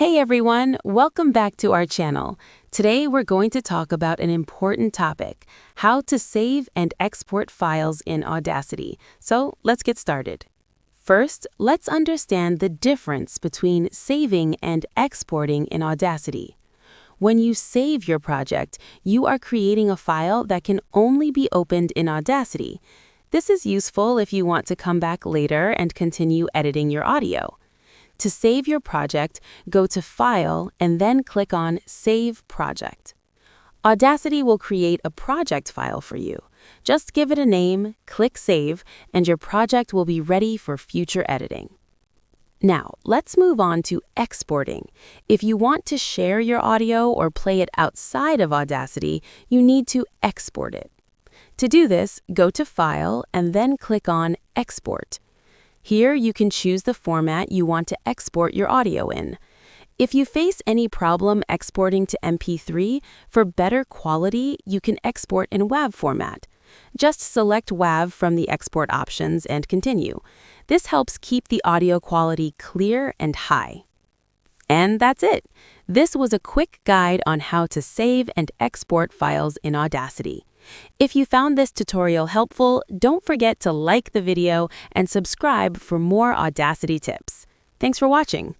Hey everyone, welcome back to our channel. Today we're going to talk about an important topic, how to save and export files in Audacity. So let's get started. First, let's understand the difference between saving and exporting in Audacity. When you save your project, you are creating a file that can only be opened in Audacity. This is useful if you want to come back later and continue editing your audio. To save your project, go to File and then click on Save Project. Audacity will create a project file for you. Just give it a name, click Save, and your project will be ready for future editing. Now, let's move on to exporting. If you want to share your audio or play it outside of Audacity, you need to export it. To do this, go to File and then click on Export. Here, you can choose the format you want to export your audio in. If you face any problem exporting to MP3, for better quality, you can export in WAV format. Just select WAV from the export options and continue. This helps keep the audio quality clear and high. And that's it. This was a quick guide on how to save and export files in Audacity. If you found this tutorial helpful, don't forget to like the video and subscribe for more Audacity tips. Thanks for watching.